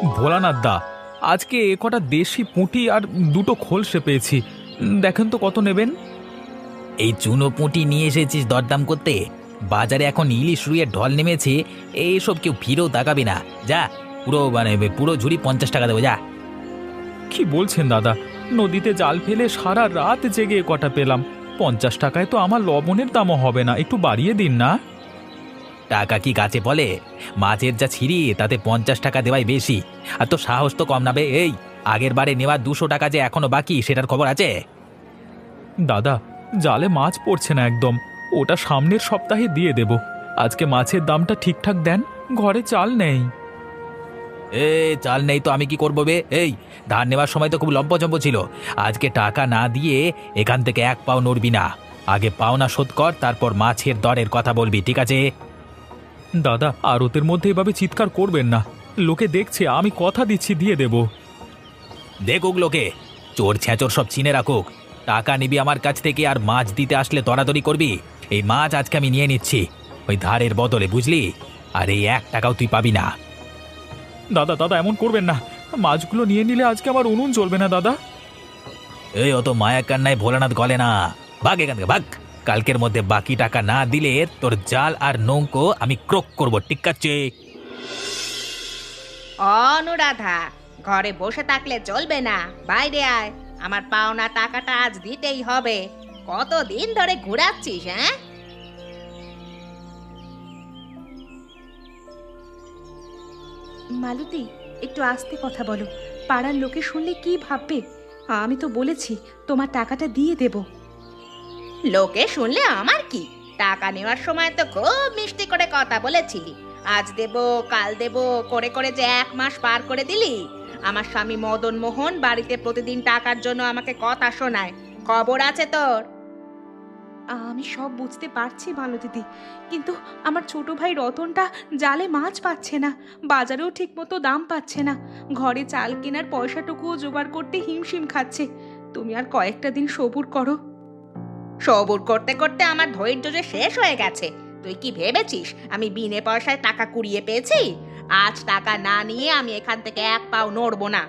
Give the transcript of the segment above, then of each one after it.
ভোলানাথ দা, আজকে এ কটা দেশি পুঁটি আর দুটো খোলসে পেয়েছি। দেখেন তো কত নেবেন? এই চুনো পুঁটি নিয়ে এসেছিস দরদাম করতে? বাজারে এখন ইলিশ রুইয়ের ঢল নেমেছে, এইসব কেউ ফিরেও তাকাবে না। যা, পুরো ঝুড়ি 50 টাকা দেবো, যা। কি বলছেন দাদা? নদীতে জাল ফেলে সারা রাত জেগে এ কটা পেলাম। 50 টাকায় তো আমার লবণের দামও হবে না, একটু বাড়িয়ে দিন না। টাকা কি গাছে বলে? মাছের যা ছিঁড়ি তাতে 50 টাকা দেওয়াই বেশি। আর তো সাহস তো কম নাবে। এই আগের বারে নেওয়া 200 টাকা যে এখনো বাকি, সেটার খবর আছে? দাদা, জালে মাছ পড়ছে না একদম। ওটা সামনের সপ্তাহে দিয়ে দেব। আজকে মাছের দামটা ঠিকঠাক দেন, ঘরে চাল নেই। এ চাল নেই তো আমি কি করবো বে? এই ধান নেওয়ার সময় তো খুব লম্পজম্প ছিল। আজকে টাকা না দিয়ে এখান থেকে এক পাও নড়বি না। আগে পাওনা শোধ কর, তারপর মাছের দরের কথা বলবি, ঠিক আছে? দাদা, আড়তের মধ্যে এভাবে চিৎকার করবেন না। লোকে দেখছে, আমি কথা দিচ্ছি দিয়ে দেব। দেখুক লোকে, চোর ছেঁচোর সব চিনে রাখুক। টাকা নিবি আমার কাছ থেকে, আর মাছ দিতে আসলে দরাদরি করবি। এই মাছ আজকে আমি নিয়ে নিচ্ছি, ওই ধারের বদলে, বুঝলি? আর এই 1 টাকাও তুই পাবি না। দাদা দাদা, এমন করবেন না। মাছগুলো নিয়ে নিলে আজকে আমার উনুন জ্বলবে না দাদা। এই অত মায়া কান্নায় ভোলানাথ গলে না। ভাগ এখান থেকে, ভাগ। কালকের মধ্যে বাকি টাকা না দিলে তোর জাল আর নৌকো আমি ক্রোক করবো, ঠিক আছে? অনুরাধা, ঘরে বসে থাকলে চলবে না, বাইরে আয়। আমার পাওনা টাকাটা আজ দিতেই হবে। কতদিন ধরে ঘুরাচ্ছিস? হ্যাঁ, মালতী, একটু আস্তে কথা বলো। পাড়ার লোকে শুনলে কি ভাববে? আমি তো বলেছি তোমার টাকাটা দিয়ে দেব। লোকে শুনলে আমার কি? টাকা নেওয়ার সময় তো খুব মিষ্টি করে কথা বলেছিলি। আজ দেব, কাল দেব করে করে যে 1 মাস পার করে দিলি। আমার স্বামী মদন মোহন বাড়িতে প্রতিদিন টাকার জন্য আমাকে কথা শোনায়। খবর আছে তোর? আমি সব বুঝতে পারছি মালতীদি, কিন্তু আমার ছোট ভাই রতনটা জালে মাছ পাচ্ছে না, বাজারেও ঠিকমতো দাম পাচ্ছে না, ঘরে চাল কেনার পয়সাটুকুও জোগাড় করতে হিমশিম খাচ্ছে। তুমি আর কয়েকটা দিন সবুর করো। সবুর করতে করতে আমার ধৈর্য যে শেষ হয়ে গেছে। তুই কি ভেবেছিস আমি বিনে পয়সায় টাকা কুড়িয়ে পেয়েছি? আজ টাকা না নিয়ে আমি এখান থেকে এক পাও নড়বো না।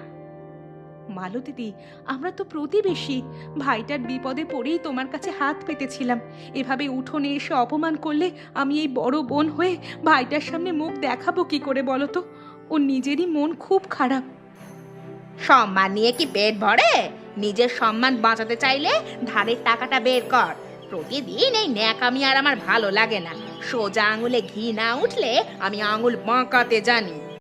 মালতীদি, আমরা তো প্রতিবেশী। ভাইটার বিপদে পড়েই তোমার কাছে হাত পেতেছিলাম। এভাবে উঠোনে এসে অপমান করলে আমি এই বড় বোন হয়ে ভাইটার সামনে মুখ দেখাবো কি করে বলো তো? ওর নিজেরই মন খুব খারাপ। সম্মান নিয়ে কি পেট ভরে? নিজের সম্মান বাঁচাতে চাইলে ধারের টাকাটা বের কর। প্রতিদিন এই ন্যাকামি আর আমার ভালো লাগে না। সোজা আঙুলে ঘি না উঠলে আমি আঙুল বাঁকাতে জানি।